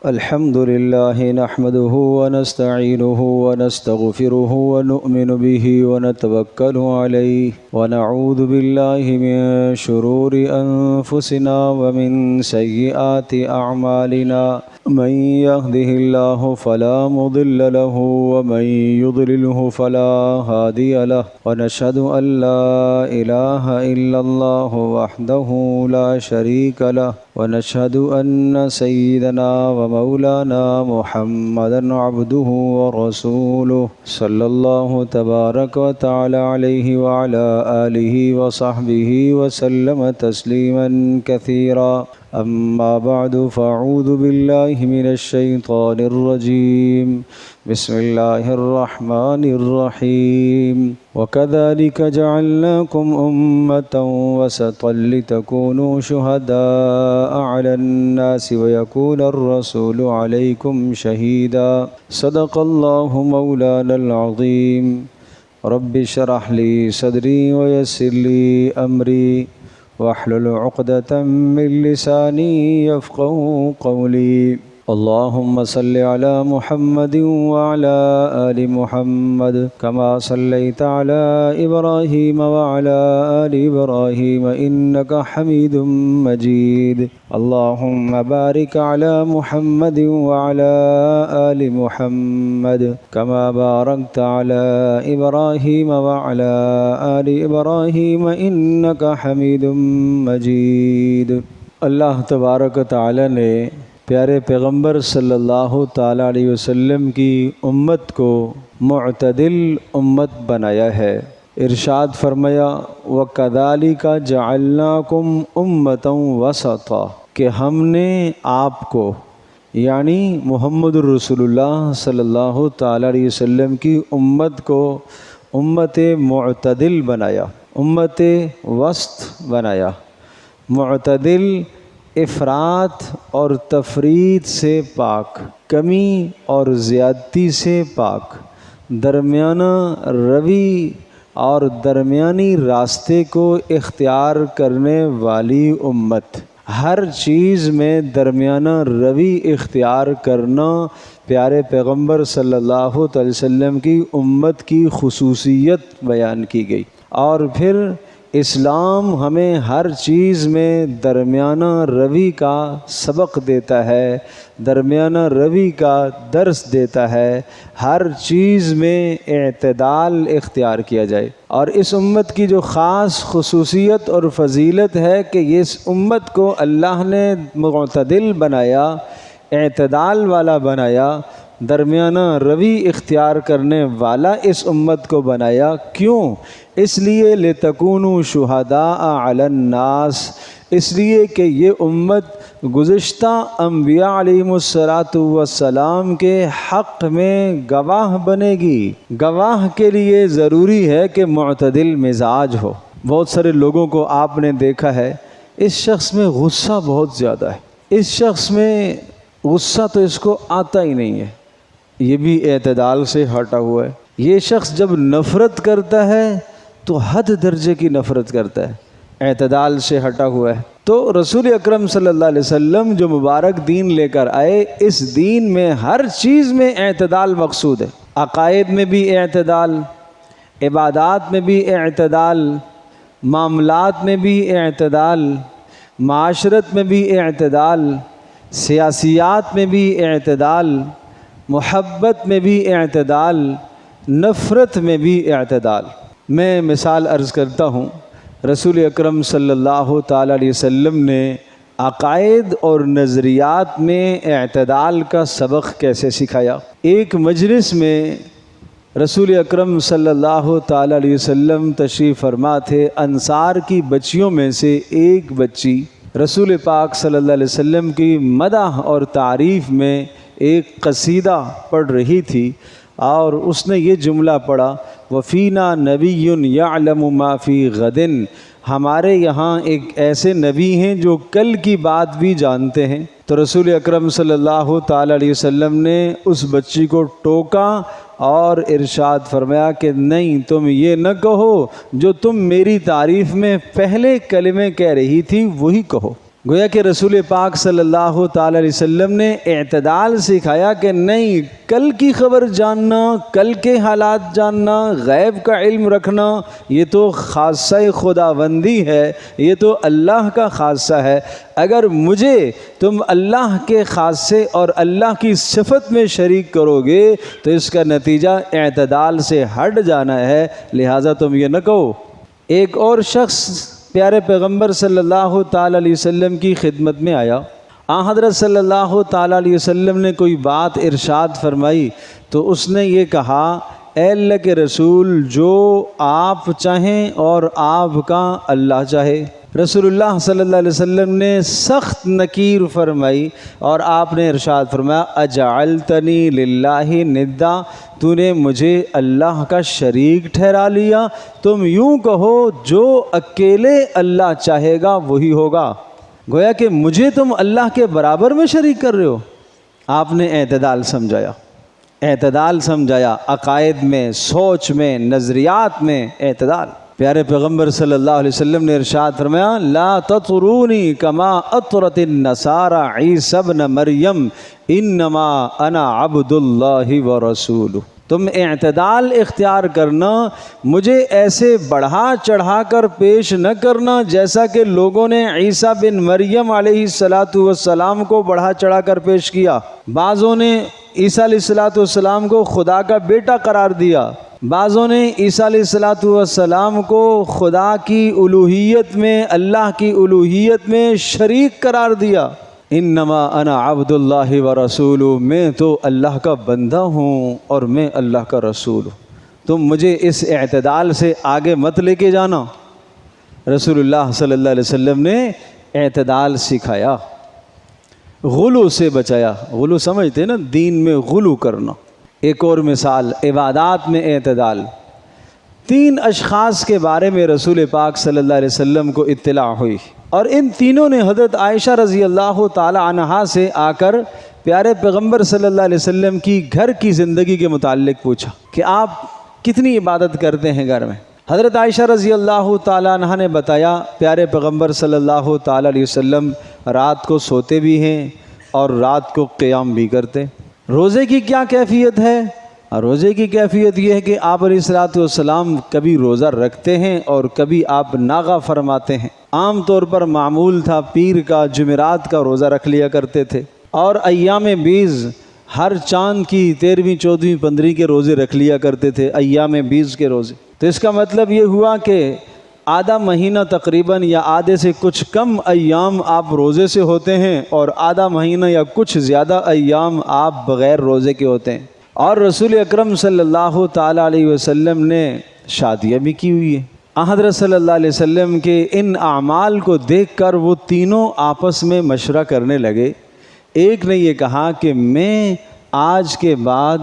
الحمد لله نحمده ونستعينه ونستغفره ونؤمن به ونتوكل عليه ونعوذ بالله من شرور أنفسنا ومن سيئات أعمالنا من يهده الله فلا مضل له ومن يضلله فلا هادي له ونشهد أن لا إله إلا الله وحده لا شريك له ونشهد أن سيدنا ومولانا محمدا عبده ورسوله صلى الله تبارك وتعالى عليه وعلى آله وصحبه وسلم تسليما كثيرا أما بعد فأعوذ بالله من الشيطان الرجيم بسم الله الرحمن الرحيم وكذلك جعلناكم أمة وسطا لتكونوا شهداء على الناس ويكون الرسول عليكم شهيدا صدق الله مولانا العظيم رب اشرح لي صدري ويسر لي أمري واحلل عقدة من لساني يفقهوا قولي اللهم صل على محمد وعلى آل محمد كما صليت على إبراهيم وعلى آل إبراهيم إنك حميد مجيد اللهم بارك على محمد وعلى آل محمد كما باركت على إبراهيم وعلى آل إبراهيم إنك حميد مجيد اللہ تبارک و تعالی نے پیارے پیغمبر صلی اللہ تعالیٰ علیہ وسلم کی امت کو معتدل امت بنایا ہے۔ ارشاد فرمایا وَكَذَلِكَ جَعَلْنَاكُمْ أُمَّةً وَسَطًا کہ ہم نے آپ کو یعنی محمد الرسول اللہ صلی اللہ تعالیٰ علیہ وسلم کی امت کو امت معتدل بنایا، امت وسط بنایا۔ معتدل افراط اور تفریط سے پاک، کمی اور زیادتی سے پاک، درمیانہ روی اور درمیانی راستے کو اختیار کرنے والی امت۔ ہر چیز میں درمیانہ روی اختیار کرنا پیارے پیغمبر صلی اللہ علیہ وسلم کی امت کی خصوصیت بیان کی گئی۔ اور پھر اسلام ہمیں ہر چیز میں درمیانہ روی کا سبق دیتا ہے، درمیانہ روی کا درس دیتا ہے، ہر چیز میں اعتدال اختیار کیا جائے۔ اور اس امت کی جو خاص خصوصیت اور فضیلت ہے کہ اس امت کو اللہ نے معتدل بنایا، اعتدال والا بنایا، درمیانہ روی اختیار کرنے والا اس امت کو بنایا۔ کیوں؟ اس لیے لِتَكُونُوا شُهَدَاءَ عَلَى النَّاسِ، اس لیے کہ یہ امت گزشتہ انبیاء علیہم السلام کے حق میں گواہ بنے گی۔ گواہ کے لیے ضروری ہے کہ معتدل مزاج ہو۔ بہت سارے لوگوں کو آپ نے دیکھا ہے اس شخص میں غصہ بہت زیادہ ہے، اس شخص میں غصہ تو اس کو آتا ہی نہیں ہے، یہ بھی اعتدال سے ہٹا ہوا ہے۔ یہ شخص جب نفرت کرتا ہے تو حد درجے کی نفرت کرتا ہے، اعتدال سے ہٹا ہوا ہے۔ تو رسول اکرم صلی اللہ علیہ وسلم جو مبارک دین لے کر آئے، اس دین میں ہر چیز میں اعتدال مقصود ہے۔ عقائد میں بھی اعتدال، عبادات میں بھی اعتدال، معاملات میں بھی اعتدال، معاشرت میں بھی اعتدال، سیاسیات میں بھی اعتدال، محبت میں بھی اعتدال، نفرت میں بھی اعتدال۔ میں مثال عرض کرتا ہوں، رسول اکرم صلی اللہ تعالیٰ علیہ وسلم نے عقائد اور نظریات میں اعتدال کا سبق کیسے سکھایا۔ ایک مجلس میں رسول اکرم صلی اللہ تعالیٰ علیہ وسلم تشریف فرما تھے۔ انصار کی بچیوں میں سے ایک بچی رسول پاک صلی اللہ علیہ وسلم کی مدح اور تعریف میں ایک قصیدہ پڑھ رہی تھی، اور اس نے یہ جملہ پڑھا وفینا نبی یعلم ما فی غد، ہمارے یہاں ایک ایسے نبی ہیں جو کل کی بات بھی جانتے ہیں۔ تو رسول اکرم صلی اللہ تعالیٰ علیہ وسلم نے اس بچی کو ٹوکا اور ارشاد فرمایا کہ نہیں، تم یہ نہ کہو جو تم میری تعریف میں پہلے کلمے کہہ رہی تھی وہی کہو۔ گویا کہ رسول پاک صلی اللہ تعالی علیہ وسلم نے اعتدال سکھایا کہ نہیں، کل کی خبر جاننا، کل کے حالات جاننا، غیب کا علم رکھنا، یہ تو خاصہ خداوندی ہے، یہ تو اللہ کا خاصہ ہے۔ اگر مجھے تم اللہ کے خاصے اور اللہ کی صفت میں شریک کرو گے تو اس کا نتیجہ اعتدال سے ہٹ جانا ہے، لہٰذا تم یہ نہ کہو۔ ایک اور شخص پیارے پیغمبر صلی اللہ تعالی علیہ وسلم کی خدمت میں آیا، حضرت صلی اللہ تعالی علیہ وسلم نے کوئی بات ارشاد فرمائی تو اس نے یہ کہا، اے اللہ کے رسول، جو آپ چاہیں اور آپ کا اللہ چاہے۔ رسول اللہ صلی اللہ علیہ وسلم نے سخت نکیر فرمائی اور آپ نے ارشاد فرمایا، اجعلتنی للہ ندا، تو نے مجھے اللہ کا شریک ٹھہرا لیا۔ تم یوں کہو جو اکیلے اللہ چاہے گا وہی ہوگا۔ گویا کہ مجھے تم اللہ کے برابر میں شریک کر رہے ہو۔ آپ نے اعتدال سمجھایا، اعتدال سمجھایا، عقائد میں، سوچ میں، نظریات میں اعتدال۔ پیارے پیغمبر صلی اللہ علیہ وسلم نے ارشاد فرمایا، لا تطرونی کما اطرت النصارى عیسی ابن مریم انما انا عبد اللہ ورسولہ۔ تم اعتدال اختیار کرنا، مجھے ایسے بڑھا چڑھا کر پیش نہ کرنا جیسا کہ لوگوں نے عیسیٰ بن مریم علیہ السلام کو بڑھا چڑھا کر پیش کیا۔ بعضوں نے عیسیٰ علیہ السلام کو خدا کا بیٹا قرار دیا، بعضوں نے عیسیٰ علیہ السلام کو خدا کی الوہیت میں، اللہ کی الوہیت میں شریک قرار دیا۔ انما انا عبد اللہ ورسولہ، میں تو اللہ کا بندہ ہوں اور میں اللہ کا رسول ہوں، تم مجھے اس اعتدال سے آگے مت لے کے جانا۔ رسول اللہ صلی اللہ علیہ وسلم نے اعتدال سکھایا، غلو سے بچایا۔ غلو سمجھتے نا، دین میں غلو کرنا۔ ایک اور مثال، عبادات میں اعتدال۔ 3 اشخاص کے بارے میں رسول پاک صلی اللہ علیہ وسلم کو اطلاع ہوئی اور ان تینوں نے حضرت عائشہ رضی اللہ تعالی عنہا سے آ کر پیارے پیغمبر صلی اللہ علیہ وسلم کی گھر کی زندگی کے متعلق پوچھا کہ آپ کتنی عبادت کرتے ہیں گھر میں۔ حضرت عائشہ رضی اللہ تعالی عنہا نے بتایا، پیارے پیغمبر صلی اللہ تعالی علیہ وسلم رات کو سوتے بھی ہیں اور رات کو قیام بھی کرتے۔ روزے کی کیا کیفیت ہے؟ روزے کی کیفیت یہ ہے کہ آپ علیہ الصلوۃ والسلام کبھی روزہ رکھتے ہیں اور کبھی آپ ناغہ فرماتے ہیں۔ عام طور پر معمول تھا پیر کا، جمعرات کا روزہ رکھ لیا کرتے تھے، اور ایام بیز ہر چاند کی 13ویں 14ویں 15ویں کے روزے رکھ لیا کرتے تھے، ایام بیز کے روزے۔ تو اس کا مطلب یہ ہوا کہ آدھا مہینہ تقریباً یا آدھے سے کچھ کم ایام آپ روزے سے ہوتے ہیں اور آدھا مہینہ یا کچھ زیادہ ایام آپ بغیر روزے کے ہوتے ہیں۔ اور رسول اکرم صلی اللہ تعالی علیہ وسلم نے شادیاں بھی کی ہوئی ہیں۔ حضرت صلی اللہ علیہ وسلم کے ان اعمال کو دیکھ کر وہ تینوں آپس میں مشورہ کرنے لگے۔ ایک نے یہ کہا کہ میں آج کے بعد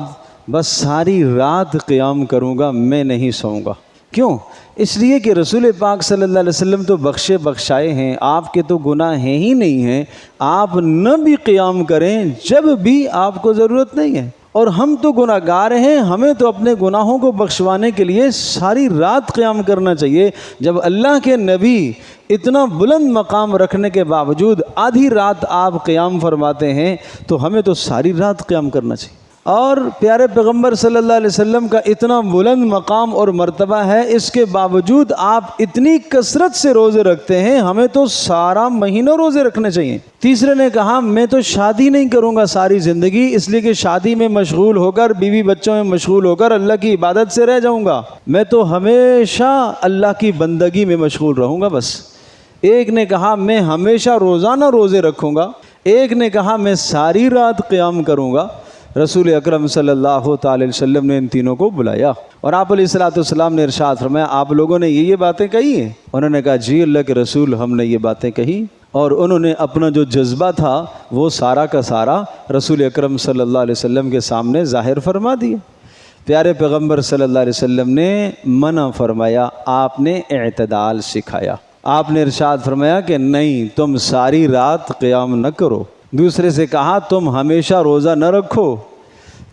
بس ساری رات قیام کروں گا، میں نہیں سوؤں گا۔ کیوں؟ اس لیے کہ رسول پاک صلی اللہ علیہ وسلم تو بخشے بخشائے ہیں، آپ کے تو گناہ ہیں ہی نہیں ہیں، آپ نہ بھی قیام کریں جب بھی آپ کو ضرورت نہیں ہے، اور ہم تو گناہ گار ہیں، ہمیں تو اپنے گناہوں کو بخشوانے کے لیے ساری رات قیام کرنا چاہیے۔ جب اللہ کے نبی اتنا بلند مقام رکھنے کے باوجود آدھی رات آپ قیام فرماتے ہیں تو ہمیں تو ساری رات قیام کرنا چاہیے۔ اور پیارے پیغمبر صلی اللہ علیہ وسلم کا اتنا بلند مقام اور مرتبہ ہے، اس کے باوجود آپ اتنی کثرت سے روزے رکھتے ہیں، ہمیں تو سارا مہینہ روزے رکھنے چاہیے۔ تیسرے نے کہا میں تو شادی نہیں کروں گا ساری زندگی، اس لیے کہ شادی میں مشغول ہو کر، بیوی بچوں میں مشغول ہو کر اللہ کی عبادت سے رہ جاؤں گا، میں تو ہمیشہ اللہ کی بندگی میں مشغول رہوں گا بس۔ ایک نے کہا میں ہمیشہ روزانہ روزے رکھوں گا، ایک نے کہا میں ساری رات قیام کروں گا۔ رسول اکرم صلی اللہ تعالی علیہ وسلم نے ان تینوں کو بلایا اور آپ علیہ الصلوۃ والسلام نے ارشاد فرمایا، آپ لوگوں نے یہ باتیں کہی ہیں؟ انہوں نے کہا جی اللہ کے رسول، ہم نے یہ باتیں کہی، اور انہوں نے اپنا جو جذبہ تھا وہ سارا کا سارا رسول اکرم صلی اللہ علیہ وسلم کے سامنے ظاہر فرما دیا۔ پیارے پیغمبر صلی اللہ علیہ وسلم نے منع فرمایا، آپ نے اعتدال سکھایا۔ آپ نے ارشاد فرمایا کہ نہیں، تم ساری رات قیام نہ کرو۔ دوسرے سے کہا تم ہمیشہ روزہ نہ رکھو۔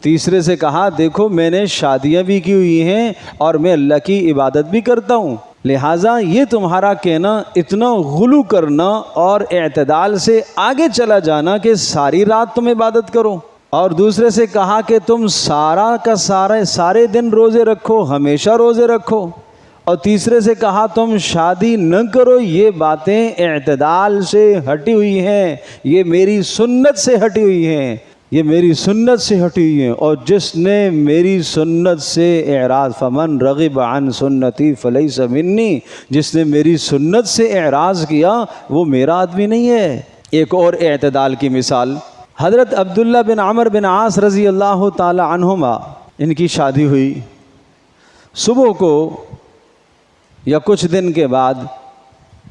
تیسرے سے کہا دیکھو میں نے شادیاں بھی کی ہوئی ہیں اور میں اللہ کی عبادت بھی کرتا ہوں۔ لہٰذا یہ تمہارا کہنا اتنا غلو کرنا اور اعتدال سے آگے چلا جانا کہ ساری رات تم عبادت کرو، اور دوسرے سے کہا کہ تم سارے دن روزے رکھو، ہمیشہ روزے رکھو، اور تیسرے سے کہا تم شادی نہ کرو، یہ باتیں اعتدال سے ہٹی ہوئی ہیں، یہ میری سنت سے ہٹی ہوئی ہیں، یہ میری سنت سے ہٹی ہوئی ہیں، اور جس نے میری سنت سے اعراض، فمن رغب عن سنتی فلیس منی، جس نے میری سنت سے اعراض کیا وہ میرا آدمی نہیں ہے۔ ایک اور اعتدال کی مثال، حضرت عبداللہ بن عمر بن عاص رضی اللہ تعالی عنہما، ان کی شادی ہوئی، صبح کو یا کچھ دن کے بعد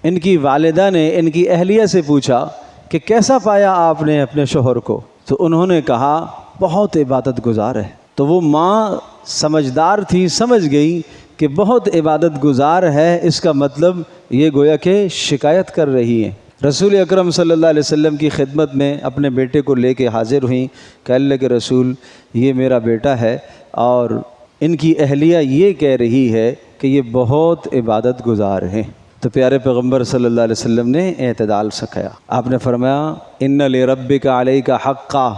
ان کی والدہ نے ان کی اہلیہ سے پوچھا کہ کیسا پایا آپ نے اپنے شوہر کو؟ تو انہوں نے کہا بہت عبادت گزار ہے۔ تو وہ ماں سمجھدار تھی، سمجھ گئی کہ بہت عبادت گزار ہے، اس کا مطلب یہ گویا کہ شکایت کر رہی ہیں۔ رسول اکرم صلی اللہ علیہ وسلم کی خدمت میں اپنے بیٹے کو لے کے حاضر ہوئیں کہ اللہ کے رسول، یہ میرا بیٹا ہے اور ان کی اہلیہ یہ کہہ رہی ہے کہ یہ بہت عبادت گزار ہیں۔ تو پیارے پیغمبر صلی اللہ علیہ وسلم نے اعتدال سکھایا۔ آپ نے فرمایا ان لربک علیک حقا،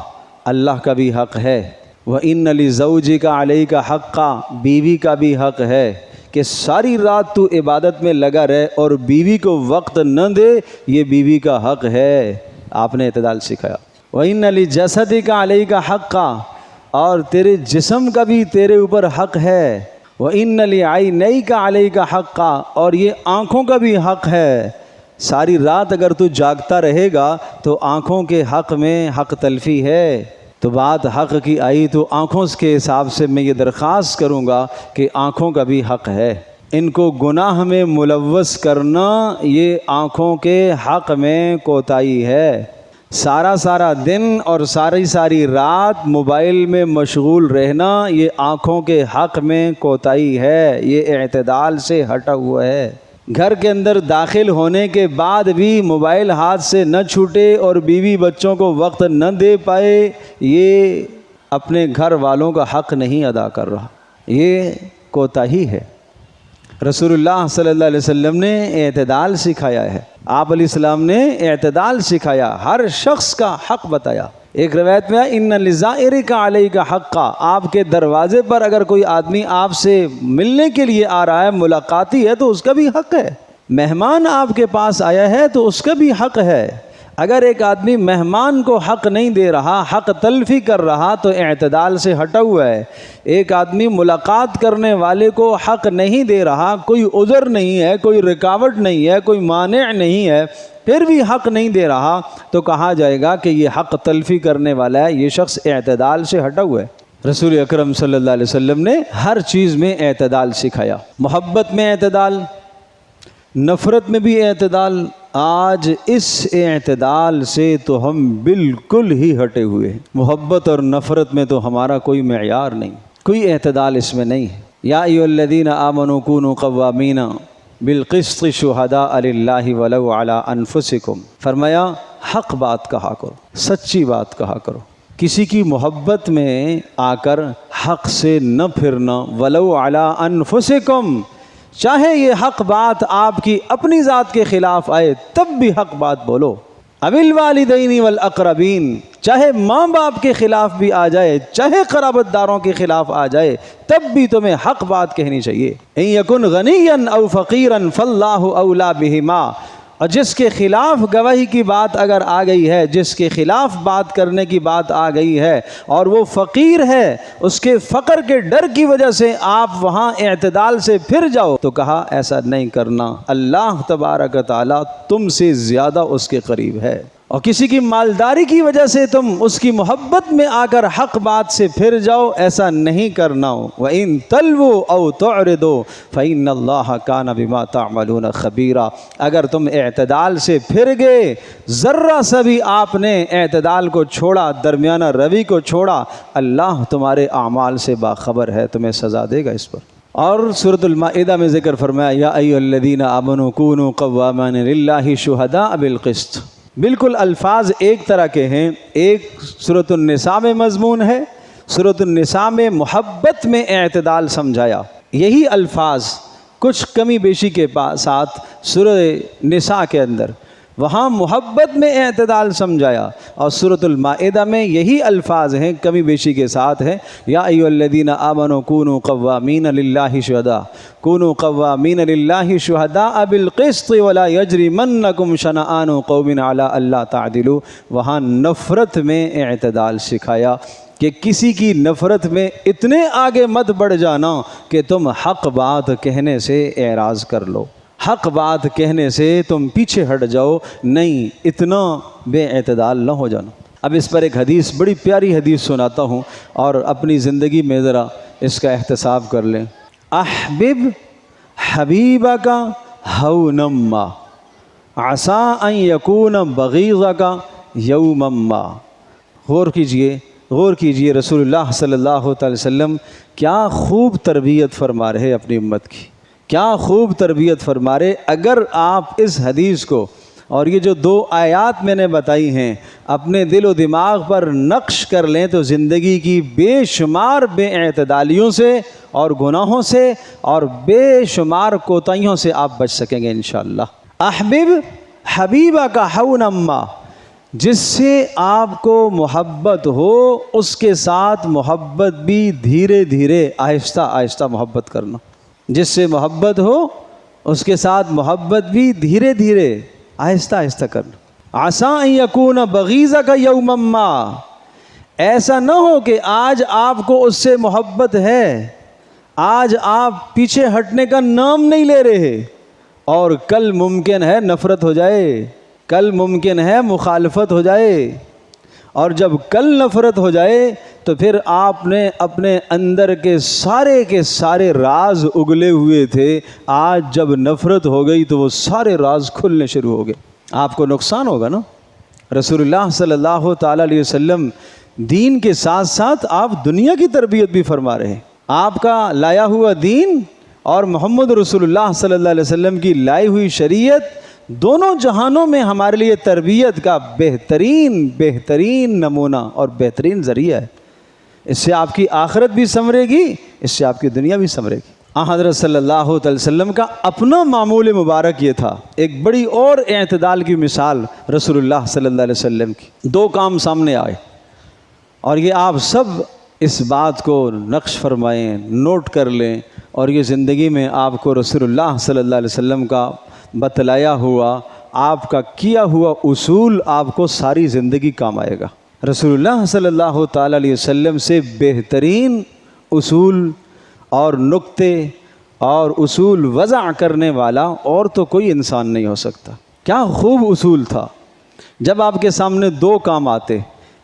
اللہ کا بھی حق ہے، وان لزوجک علیک حقا، بیوی کا بھی حق ہے کہ ساری رات تو عبادت میں لگا رہے اور بیوی کو وقت نہ دے، یہ بیوی کا حق ہے۔ آپ نے اعتدال سکھایا۔ وان لجسدک علیک حقا، اور تیرے جسم کا بھی تیرے اوپر حق ہے۔ وَإِنَّ لِعَيْنَيْكَ عَلَيْكَ حَقًّا، اور یہ آنکھوں کا بھی حق ہے۔ ساری رات اگر تو جاگتا رہے گا تو آنکھوں کے حق میں حق تلفی ہے۔ تو بات حق کی آئی تو آنکھوں کے حساب سے میں یہ درخواست کروں گا کہ آنکھوں کا بھی حق ہے۔ ان کو گناہ میں ملوث کرنا یہ آنکھوں کے حق میں کوتاہی ہے۔ سارا دن اور ساری رات موبائل میں مشغول رہنا یہ آنکھوں کے حق میں کوتاہی ہے، یہ اعتدال سے ہٹا ہوا ہے۔ گھر کے اندر داخل ہونے کے بعد بھی موبائل ہاتھ سے نہ چھوٹے اور بیوی بچوں کو وقت نہ دے پائے، یہ اپنے گھر والوں کا حق نہیں ادا کر رہا، یہ کوتاہی ہے۔ رسول اللہ صلی اللہ علیہ وسلم نے اعتدال سکھایا ہے، آپ علیہ السلام نے اعتدال سکھایا، ہر شخص کا حق بتایا۔ ایک روایت میں ان لزائرک علیک حقا، آپ کے دروازے پر اگر کوئی آدمی آپ سے ملنے کے لیے آ رہا ہے، ملاقاتی ہے، تو اس کا بھی حق ہے۔ مہمان آپ کے پاس آیا ہے تو اس کا بھی حق ہے۔ اگر ایک آدمی مہمان کو حق نہیں دے رہا، حق تلفی کر رہا، تو اعتدال سے ہٹا ہوا ہے۔ ایک آدمی ملاقات کرنے والے کو حق نہیں دے رہا، کوئی عذر نہیں ہے، کوئی رکاوٹ نہیں ہے، کوئی مانع نہیں ہے، پھر بھی حق نہیں دے رہا، تو کہا جائے گا کہ یہ حق تلفی کرنے والا ہے، یہ شخص اعتدال سے ہٹا ہوا ہے۔ رسول اکرم صلی اللہ علیہ وسلم نے ہر چیز میں اعتدال سکھایا، محبت میں اعتدال، نفرت میں بھی اعتدال۔ آج اس اعتدال سے تو ہم بالکل ہی ہٹے ہوئے ہیں، محبت اور نفرت میں تو ہمارا کوئی معیار نہیں، کوئی اعتدال اس میں نہیں ہے۔ یا ایھا الذین آمنوا کونوا قوامین بالقسط شہداء للہ ولو علی انفسکم، فرمایا حق بات کہا کرو، سچی بات کہا کرو، کسی کی محبت میں آ کر حق سے نہ پھرنا، ولو علی انفسکم، چاہے یہ حق بات آپ کی اپنی ذات کے خلاف آئے تب بھی حق بات بولو، اب الوالدین والاقربین، چاہے ماں باپ کے خلاف بھی آ جائے، چاہے قرابت داروں کے خلاف آ جائے، تب بھی تمہیں حق بات کہنی چاہیے۔ ان یکن غنیا او فقیرا فاللہ اولی بہما، اور جس کے خلاف گواہی کی بات اگر آ گئی ہے، جس کے خلاف بات کرنے کی بات آ گئی ہے اور وہ فقیر ہے، اس کے فقر کے ڈر کی وجہ سے آپ وہاں اعتدال سے پھر جاؤ، تو کہا ایسا نہیں کرنا، اللہ تبارک و تعالی تم سے زیادہ اس کے قریب ہے، اور کسی کی مالداری کی وجہ سے تم اس کی محبت میں آ کر حق بات سے پھر جاؤ، ایسا نہیں کرنا۔ وَإِن تَلْوُوا أَوْ تُعْرِضُوا فَإِنَّ اللَّهَ كَانَ بِمَا تَعْمَلُونَ خَبِيرًا، اگر تم اعتدال سے پھر گئے، ذرہ سا بھی آپ نے اعتدال کو چھوڑا، درمیانہ روی کو چھوڑا، اللہ تمہارے اعمال سے باخبر ہے، تمہیں سزا دے گا اس پر۔ اور سورۃ المائدہ میں ذکر فرمایا یا ایھا الذین آمنوا کونوا قوامین للہ شہداء بالقسط، بالکل الفاظ ایک طرح کے ہیں، ایک سورۃ النساء میں مضمون ہے، سورۃ النساء میں محبت میں اعتدال سمجھایا، یہی الفاظ کچھ کمی بیشی کے ساتھ سورہ نساء کے اندر وہاں محبت میں اعتدال سمجھایا، اور سورۃ المائدہ میں یہی الفاظ ہیں کمی بیشی کے ساتھ ہیں، یا ایھا الذین آمنوا کونوا قوامین للہ شہداء کونوا قوامین للہ شہداء بالقسط ولا یجرمنکم شنآن قوم علی الا تعدلوا۔ وہاں نفرت میں اعتدال سکھایا کہ کسی کی نفرت میں اتنے آگے مت بڑھ جانا کہ تم حق بات کہنے سے اعراض کر لو، حق بات کہنے سے تم پیچھے ہٹ جاؤ، نہیں اتنا بے اعتدال نہ ہو جانا۔ اب اس پر ایک حدیث، بڑی پیاری حدیث سناتا ہوں، اور اپنی زندگی میں ذرا اس کا احتساب کر لیں۔ احبب حبیبک ہونا ما عسیٰ ان یکون بغیضک یوما ما۔ غور کیجئے رسول اللہ صلی اللہ تعالی وسلم کیا خوب تربیت فرما رہے اپنی امت کی، کیا خوب تربیت فرما رہے۔ اگر آپ اس حدیث کو اور یہ جو 2 آیات میں نے بتائی ہیں اپنے دل و دماغ پر نقش کر لیں تو زندگی کی بے شمار بے اعتدالیوں سے اور گناہوں سے اور بے شمار کوتاہیوں سے آپ بچ سکیں گے انشاءاللہ۔ احبب حبیبہ کا ہونا ما، جس سے آپ کو محبت ہو اس کے ساتھ محبت بھی دھیرے دھیرے آہستہ آہستہ محبت کرنا، جس سے محبت ہو اس کے ساتھ محبت بھی دھیرے دھیرے آہستہ آہستہ کرنا۔ عسیٰ ان یکون بغیضک یوما ما، ایسا نہ ہو کہ آج آپ کو اس سے محبت ہے، آج آپ پیچھے ہٹنے کا نام نہیں لے رہے، اور کل ممکن ہے نفرت ہو جائے، کل ممکن ہے مخالفت ہو جائے، اور جب کل نفرت ہو جائے تو پھر آپ نے اپنے اندر کے سارے راز اگلے ہوئے تھے، آج جب نفرت ہو گئی تو وہ سارے راز کھلنے شروع ہو گئے، آپ کو نقصان ہوگا نا۔ رسول اللہ صلی اللہ تعالیٰ علیہ وسلم دین کے ساتھ ساتھ آپ دنیا کی تربیت بھی فرما رہے ہیں۔ آپ کا لایا ہوا دین اور محمد رسول اللہ صلی اللہ علیہ وسلم کی لائی ہوئی شریعت دونوں جہانوں میں ہمارے لیے تربیت کا بہترین نمونہ اور بہترین ذریعہ ہے۔ اس سے آپ کی آخرت بھی سنورے گی، اس سے آپ کی دنیا بھی سنورے گی۔ حضرت صلی اللہ علیہ وسلم کا اپنا معمول مبارک یہ تھا، ایک بڑی اور اعتدال کی مثال رسول اللہ صلی اللہ علیہ وسلم کی۔ 2 کام سامنے آئے، اور یہ آپ سب اس بات کو نقش فرمائیں، نوٹ کر لیں، اور یہ زندگی میں آپ کو رسول اللہ صلی اللہ علیہ وسلم کا بتلایا ہوا، آپ کا کیا ہوا اصول آپ کو ساری زندگی کام آئے گا۔ رسول اللہ صلی اللہ تعالیٰ علیہ وسلم سے بہترین اصول اور نکتے اور اصول وضع کرنے والا اور تو کوئی انسان نہیں ہو سکتا۔ کیا خوب اصول تھا۔ جب آپ کے سامنے 2 کام آتے،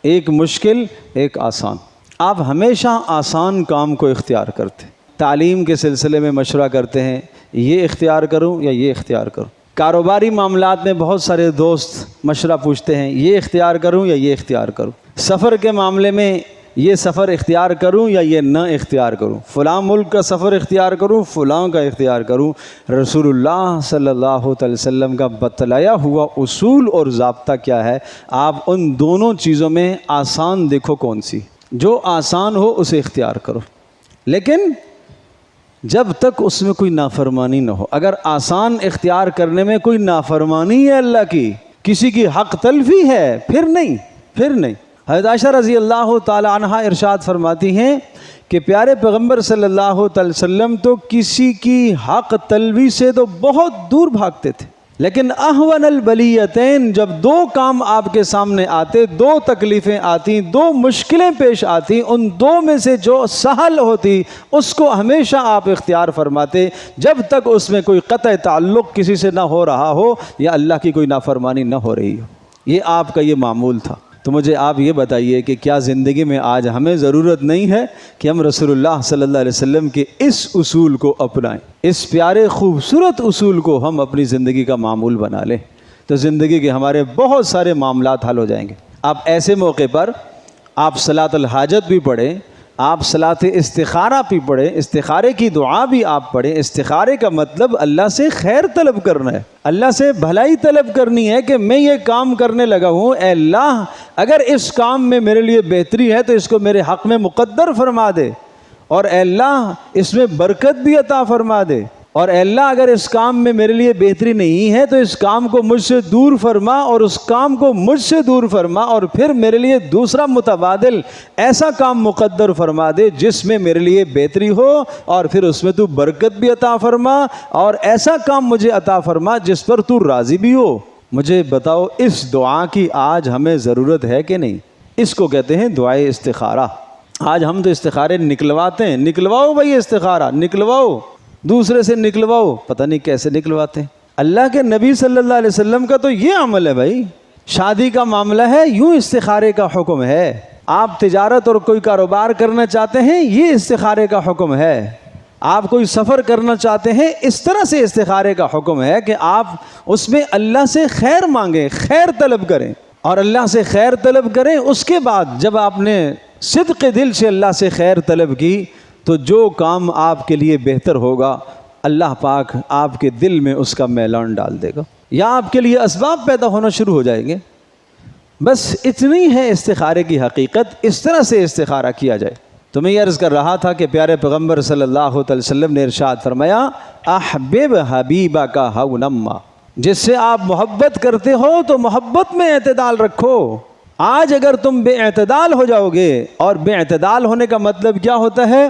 ایک مشکل ایک آسان، آپ ہمیشہ آسان کام کو اختیار کرتے۔ تعلیم کے سلسلے میں مشورہ کرتے ہیں، یہ اختیار کروں یا یہ اختیار کروں۔ کاروباری معاملات میں بہت سارے دوست مشورہ پوچھتے ہیں، یہ اختیار کروں یا یہ اختیار کروں۔ سفر کے معاملے میں یہ سفر اختیار کروں یا یہ نہ اختیار کروں، فلاں ملک کا سفر اختیار کروں فلاں کا اختیار کروں۔ رسول اللہ صلی اللہ علیہ وسلم کا بتلایا ہوا اصول اور ضابطہ کیا ہے؟ آپ ان دونوں چیزوں میں آسان دیکھو کون سی، جو آسان ہو اسے اختیار کرو، لیکن جب تک اس میں کوئی نافرمانی نہ ہو۔ اگر آسان اختیار کرنے میں کوئی نافرمانی ہے اللہ کی، کسی کی حق تلفی ہے، پھر نہیں۔ حضرت عائشہ رضی اللہ تعالی عنہا ارشاد فرماتی ہیں کہ پیارے پیغمبر صلی اللہ تعالی وسلم تو کسی کی حق تلفی سے تو بہت دور بھاگتے تھے، لیکن احون البلیتین، جب 2 کام آپ کے سامنے آتے، 2 تکلیفیں آتی، 2 مشکلیں پیش آتی، ان 2 میں سے جو سہل ہوتی اس کو ہمیشہ آپ اختیار فرماتے، جب تک اس میں کوئی قطع تعلق کسی سے نہ ہو رہا ہو یا اللہ کی کوئی نافرمانی نہ ہو رہی ہو۔ یہ آپ کا یہ معمول تھا۔ تو مجھے آپ یہ بتائیے کہ کیا زندگی میں آج ہمیں ضرورت نہیں ہے کہ ہم رسول اللہ صلی اللہ علیہ وسلم کے اس اصول کو اپنائیں، اس پیارے خوبصورت اصول کو ہم اپنی زندگی کا معمول بنا لیں، تو زندگی کے ہمارے بہت سارے معاملات حل ہو جائیں گے۔ آپ ایسے موقع پر آپ صلاۃ الحاجت بھی پڑھیں، آپ صلاۃ استخارہ بھی پڑھیں، استخارے کی دعا بھی آپ پڑھیں۔ استخارے کا مطلب اللہ سے خیر طلب کرنا ہے، اللہ سے بھلائی طلب کرنی ہے کہ میں یہ کام کرنے لگا ہوں، اے اللہ اگر اس کام میں میرے لیے بہتری ہے تو اس کو میرے حق میں مقدر فرما دے، اور اے اللہ اس میں برکت بھی عطا فرما دے، اور اے اللہ اگر اس کام میں میرے لیے بہتری نہیں ہے تو اس کام کو مجھ سے دور فرما اور اس کام کو مجھ سے دور فرما، اور پھر میرے لیے دوسرا متبادل ایسا کام مقدر فرما دے جس میں میرے لیے بہتری ہو، اور پھر اس میں تو برکت بھی عطا فرما، اور ایسا کام مجھے عطا فرما جس پر تو راضی بھی ہو۔ مجھے بتاؤ اس دعا کی آج ہمیں ضرورت ہے کہ نہیں؟ اس کو کہتے ہیں دعائے استخارہ۔ آج ہم تو استخارے نکلواتے ہیں، نکلواؤ بھائی استخارہ نکلواؤ، دوسرے سے نکلواؤ، پتہ نہیں کیسے نکلواتے ہیں۔ اللہ کے نبی صلی اللہ علیہ وسلم کا تو یہ عمل ہے بھائی، شادی کا معاملہ ہے یوں استخارے کا حکم ہے، آپ تجارت اور کوئی کاروبار کرنا چاہتے ہیں یہ استخارے کا حکم ہے، آپ کوئی سفر کرنا چاہتے ہیں اس طرح سے استخارے کا حکم ہے کہ آپ اس میں اللہ سے خیر مانگیں، خیر طلب کریں، اور اللہ سے خیر طلب کریں۔ اس کے بعد جب آپ نے صدق دل سے اللہ سے خیر طلب کی تو جو کام آپ کے لیے بہتر ہوگا اللہ پاک آپ کے دل میں اس کا میلان ڈال دے گا، یا آپ کے لیے اسباب پیدا ہونا شروع ہو جائیں گے۔ بس اتنی ہے استخارے کی حقیقت، اس طرح سے استخارہ کیا جائے۔ تو میں یہ عرض کر رہا تھا کہ پیارے پیغمبر صلی اللہ علیہ وسلم نے ارشاد فرمایا احبب حبیبک ہونما، جس سے آپ محبت کرتے ہو تو محبت میں اعتدال رکھو۔ آج اگر تم بے اعتدال ہو جاؤ گے، اور بے اعتدال ہونے کا مطلب کیا ہوتا ہے؟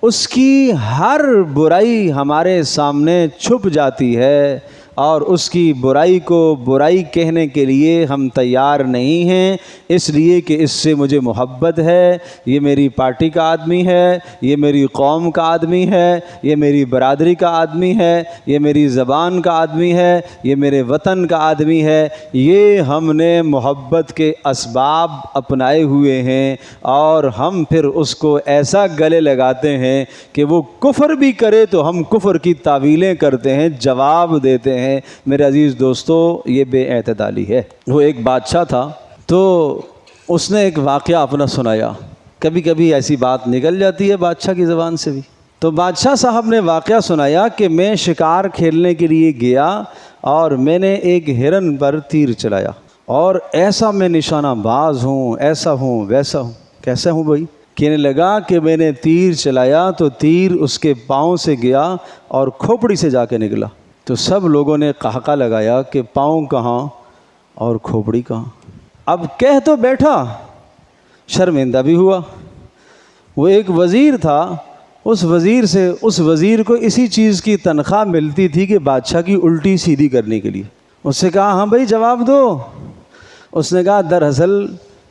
اس کی ہر برائی ہمارے سامنے چھپ جاتی ہے، اور اس کی برائی کو برائی کہنے کے لیے ہم تیار نہیں ہیں، اس لیے کہ اس سے مجھے محبت ہے، یہ میری پارٹی کا آدمی ہے، یہ میری قوم کا آدمی ہے، یہ میری برادری کا آدمی ہے، یہ میری زبان کا آدمی ہے، یہ میرے وطن کا آدمی ہے۔ یہ ہم نے محبت کے اسباب اپنائے ہوئے ہیں، اور ہم پھر اس کو ایسا گلے لگاتے ہیں کہ وہ کفر بھی کرے تو ہم کفر کی تعویلیں کرتے ہیں، جواب دیتے ہیں۔ میرے عزیز دوستو، یہ بے اعتدالی ہے۔ وہ ایک بادشاہ تھا، تو اس نے ایک واقعہ اپنا سنایا۔ کبھی کبھی ایسی بات نکل جاتی ہے بادشاہ کی زبان سے بھی۔ تو بادشاہ صاحب نے واقعہ سنایا کہ میں شکار کھیلنے کے لیے گیا، اور میں نے ایک ہرن پر تیر چلایا، اور ایسا میں نشانہ باز ہوں، ایسا ہوں ویسا ہوں۔ کیسا ہوں بھائی؟ کہنے لگا کہ میں نے تیر چلایا تو تیر اس کے پاؤں سے گیا اور کھوپڑی سے جا کے نکلا۔ تو سب لوگوں نے قہقہ لگایا کہ پاؤں کہاں اور کھوپڑی کہاں؟ اب کہہ تو بیٹھا، شرمندہ بھی ہوا۔ وہ ایک وزیر تھا، اس وزیر کو اسی چیز کی تنخواہ ملتی تھی کہ بادشاہ کی الٹی سیدھی کرنے کے لیے۔ اس سے کہا ہاں بھائی جواب دو۔ اس نے کہا دراصل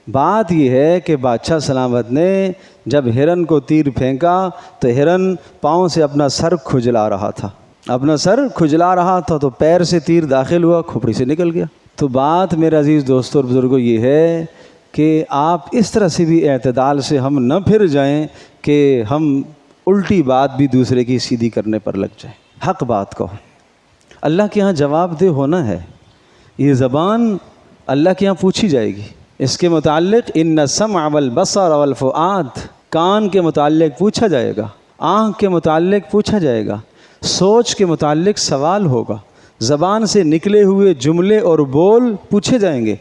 بات یہ ہے کہ بادشاہ سلامت نے جب ہرن کو تیر پھینکا تو ہرن پاؤں سے اپنا سر کھجلا رہا تھا، تو پیر سے تیر داخل ہوا، کھوپڑی سے نکل گیا۔ تو بات میرے عزیز دوستوں اور بزرگوں یہ ہے کہ آپ اس طرح سے بھی اعتدال سے ہم نہ پھر جائیں کہ ہم الٹی بات بھی دوسرے کی سیدھی کرنے پر لگ جائیں۔ حق بات کہو، اللہ کے یہاں جواب دہ ہونا ہے۔ یہ زبان اللہ کے یہاں پوچھی جائے گی۔ اس کے متعلق ان السمع والبصر والفؤاد، کان کے متعلق پوچھا جائے گا، آنکھ کے متعلق پوچھا جائے گا، سوچ کے متعلق سوال ہوگا، زبان سے نکلے ہوئے جملے اور بول پوچھے جائیں گے۔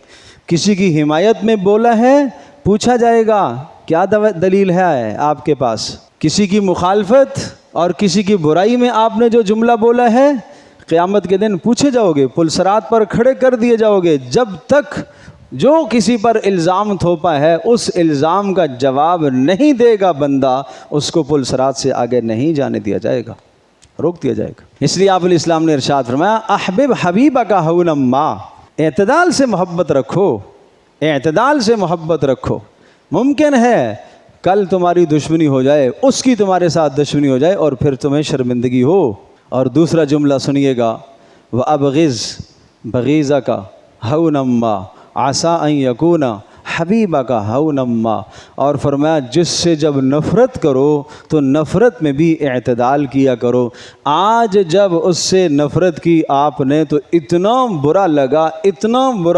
کسی کی حمایت میں بولا ہے پوچھا جائے گا کیا دلیل ہے آپ کے پاس؟ کسی کی مخالفت اور کسی کی برائی میں آپ نے جو جملہ بولا ہے قیامت کے دن پوچھے جاؤ گے، پلسرات پر کھڑے کر دیے جاؤ گے۔ جب تک جو کسی پر الزام تھوپا ہے اس الزام کا جواب نہیں دے گا بندہ، اس کو پلسرات سے آگے نہیں جانے دیا جائے گا، روک دیا جائے گا۔ اس لیے آپ علیہ السلام نے ارشاد فرمایا احبب حبیبک ہونما، اعتدال سے محبت رکھو، اعتدال سے محبت رکھو۔ ممکن ہے کل تمہاری دشمنی ہو جائے، اس کی تمہارے ساتھ دشمنی ہو جائے اور پھر تمہیں شرمندگی ہو۔ اور دوسرا جملہ سنیے گا وَأَبْغِضْ بَغِيضَكَ هَوْنَمَّا عَسَىٰ أَن يَكُونَ حبیبک ہونما، اور فرمایا جس سے جب نفرت کرو تو نفرت میں بھی اعتدال کیا کرو۔ آج جب اس سے نفرت کی آپ نے تو اتنا برا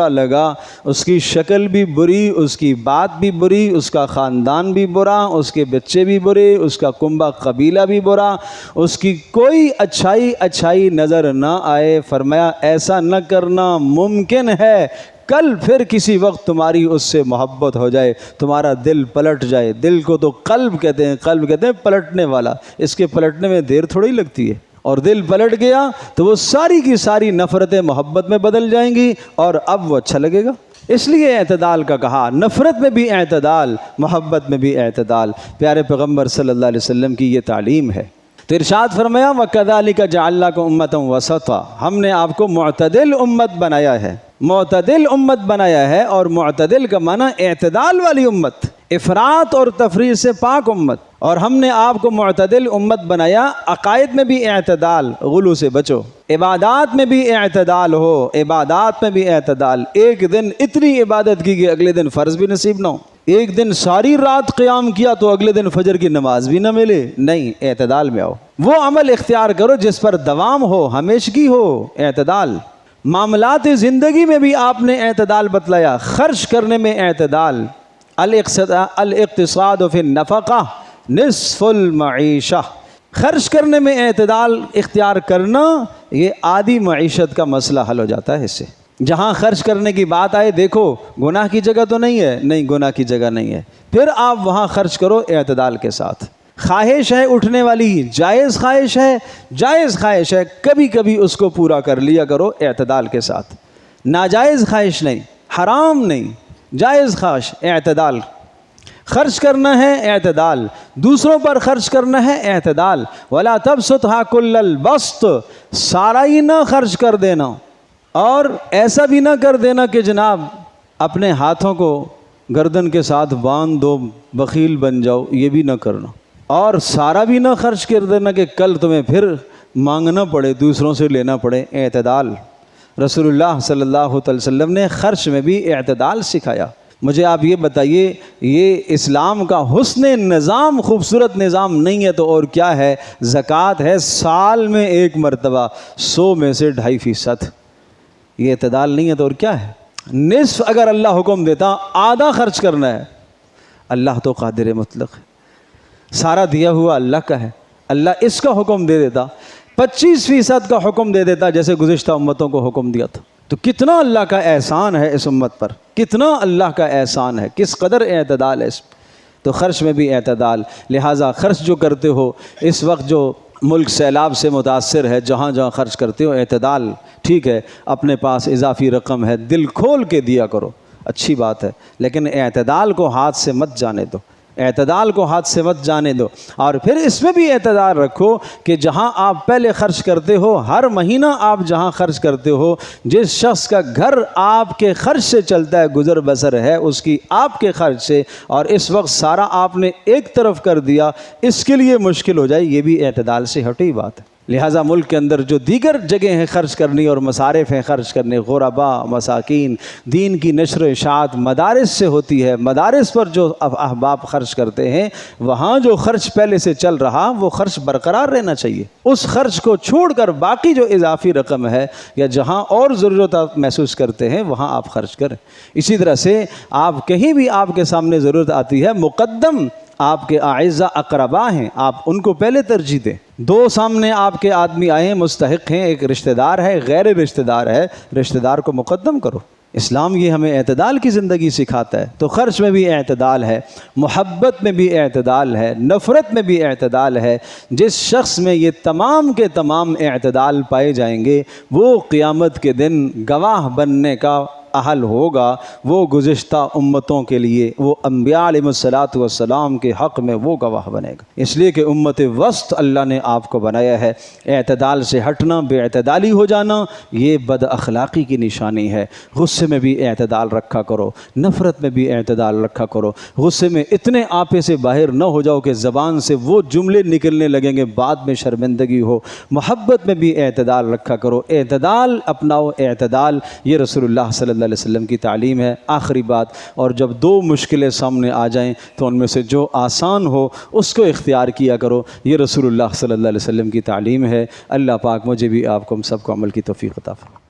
لگا، اس کی شکل بھی بری، اس کی بات بھی بری، اس کا خاندان بھی برا، اس کے بچے بھی برے، اس کا کنبہ قبیلہ بھی برا، اس کی کوئی اچھائی نظر نہ آئے۔ فرمایا ایسا نہ کرنا، ممکن ہے کل پھر کسی وقت تمہاری اس سے محبت ہو جائے، تمہارا دل پلٹ جائے۔ دل کو تو قلب کہتے ہیں پلٹنے والا، اس کے پلٹنے میں دیر تھوڑی لگتی ہے۔ اور دل پلٹ گیا تو وہ ساری کی ساری نفرتیں محبت میں بدل جائیں گی اور اب وہ اچھا لگے گا۔ اس لیے اعتدال کا کہا، نفرت میں بھی اعتدال، محبت میں بھی اعتدال، پیارے پیغمبر صلی اللہ علیہ وسلم کی یہ تعلیم ہے۔ تو ارشاد فرمایا وَكَذَلِكَ جَعَلْنَاكُمْ أُمَّةً وَسَطًا، ہم نے آپ کو معتدل امت بنایا ہے، معتدل امت بنایا ہے، اور معتدل کا معنی اعتدال والی امت، افراط اور تفریط سے پاک امت، اور ہم نے آپ کو معتدل امت بنایا۔ عقائد میں بھی اعتدال، غلو سے بچو، عبادات میں بھی اعتدال ہو، عبادات میں بھی اعتدال، ایک دن اتنی عبادت کی کہ اگلے دن فرض بھی نصیب نہ ہو، ایک دن ساری رات قیام کیا تو اگلے دن فجر کی نماز بھی نہ ملے، نہیں، اعتدال میں آؤ، وہ عمل اختیار کرو جس پر دوام ہو، ہمیشگی ہو، اعتدال۔ معاملات زندگی میں بھی آپ نے اعتدال بتلایا، خرچ کرنے میں اعتدال، الاقتصاد فی النفقہ نصف المعیشہ، خرچ کرنے میں اعتدال اختیار کرنا، یہ آدھی معیشت کا مسئلہ حل ہو جاتا ہے اس سے۔ جہاں خرچ کرنے کی بات آئے، دیکھو گناہ کی جگہ تو نہیں ہے، نہیں گناہ کی جگہ نہیں ہے، پھر آپ وہاں خرچ کرو اعتدال کے ساتھ۔ خواہش ہے اٹھنے والی، جائز خواہش ہے، جائز خواہش ہے، کبھی کبھی اس کو پورا کر لیا کرو اعتدال کے ساتھ، ناجائز خواہش نہیں، حرام نہیں، جائز خواہش، اعتدال۔ خرچ کرنا ہے اعتدال، دوسروں پر خرچ کرنا ہے اعتدال، وَلَا تَبْسُطْهَا كُلَّ الْبَسْطِ، سارا ہی نہ خرچ کر دینا، اور ایسا بھی نہ کر دینا کہ جناب اپنے ہاتھوں کو گردن کے ساتھ باندھ دو، بخیل بن جاؤ، یہ بھی نہ کرنا، اور سارا بھی نہ خرچ کر دینا کہ کل تمہیں پھر مانگنا پڑے، دوسروں سے لینا پڑے، اعتدال۔ رسول اللہ صلی اللہ علیہ وسلم نے خرچ میں بھی اعتدال سکھایا۔ مجھے آپ یہ بتائیے، یہ اسلام کا حسن نظام، خوبصورت نظام نہیں ہے تو اور کیا ہے؟ زکوٰۃ ہے سال میں ایک مرتبہ، 100 میں سے 2.5%، یہ اعتدال نہیں ہے تو اور کیا ہے؟ نصف اگر اللہ حکم دیتا آدھا خرچ کرنا ہے، اللہ تو قادر مطلق ہے، سارا دیا ہوا اللہ کا ہے، اللہ اس کا حکم دے دیتا، 25% کا حکم دے دیتا جیسے گزشتہ امتوں کو حکم دیا تھا، تو کتنا اللہ کا احسان ہے اس امت پر، کتنا اللہ کا احسان ہے، کس قدر اعتدال ہے اس پر۔ تو خرچ میں بھی اعتدال، لہٰذا خرچ جو کرتے ہو، اس وقت جو ملک سیلاب سے متاثر ہے، جہاں جہاں خرچ کرتے ہو اعتدال، ٹھیک ہے، اپنے پاس اضافی رقم ہے، دل کھول کے دیا کرو، اچھی بات ہے، لیکن اعتدال کو ہاتھ سے مت جانے دو، اعتدال کو ہاتھ سے مت جانے دو۔ اور پھر اس میں بھی اعتدال رکھو کہ جہاں آپ پہلے خرچ کرتے ہو، ہر مہینہ آپ جہاں خرچ کرتے ہو، جس شخص کا گھر آپ کے خرچ سے چلتا ہے، گزر بسر ہے اس کی آپ کے خرچ سے، اور اس وقت سارا آپ نے ایک طرف کر دیا، اس کے لیے مشکل ہو جائے، یہ بھی اعتدال سے ہٹی بات ہے۔ لہٰذا ملک کے اندر جو دیگر جگہ ہیں خرچ کرنی اور مصارف ہیں خرچ کرنے، غرباء، مساکین، دین کی نشر و اشاعت مدارس سے ہوتی ہے، مدارس پر جو احباب خرچ کرتے ہیں، وہاں جو خرچ پہلے سے چل رہا وہ خرچ برقرار رہنا چاہیے، اس خرچ کو چھوڑ کر باقی جو اضافی رقم ہے یا جہاں اور ضرورت آپ محسوس کرتے ہیں وہاں آپ خرچ کریں۔ اسی طرح سے آپ کہیں بھی آپ کے سامنے ضرورت آتی ہے، مقدم آپ کے اعزاء اقرباء ہیں، آپ ان کو پہلے ترجیح دیں۔ دو سامنے آپ کے آدمی آئے ہیں، مستحق ہیں، ایک رشتہ دار ہے، غیر رشتہ دار ہے، رشتہ دار کو مقدم کرو۔ اسلام یہ ہمیں اعتدال کی زندگی سکھاتا ہے۔ تو خرچ میں بھی اعتدال ہے، محبت میں بھی اعتدال ہے، نفرت میں بھی اعتدال ہے۔ جس شخص میں یہ تمام کے تمام اعتدال پائے جائیں گے، وہ قیامت کے دن گواہ بننے کا اہل ہوگا، وہ گزشتہ امتوں کے لیے، وہ انبیاء علیہ الصلاۃ والسلام کے حق میں وہ گواہ بنے گا، اس لیے کہ امت وسط اللہ نے آپ کو بنایا ہے۔ اعتدال سے ہٹنا، بے اعتدالی ہو جانا، یہ بد اخلاقی کی نشانی ہے۔ غصے میں بھی اعتدال رکھا کرو، نفرت میں بھی اعتدال رکھا کرو، غصے میں اتنے آپے سے باہر نہ ہو جاؤ کہ زبان سے وہ جملے نکلنے لگیں گے بعد میں شرمندگی ہو۔ محبت میں بھی اعتدال رکھا کرو، اعتدال اپناؤ، اعتدال، یہ رسول اللہ صلی اللہ علیہ وسلم کی تعلیم ہے۔ آخری بات، اور جب دو مشکلیں سامنے آ جائیں تو ان میں سے جو آسان ہو اس کو اختیار کیا کرو، یہ رسول اللہ صلی اللہ علیہ وسلم کی تعلیم ہے۔ اللہ پاک مجھے بھی آپ کو ہم سب کو عمل کی توفیق عطا فرمائے۔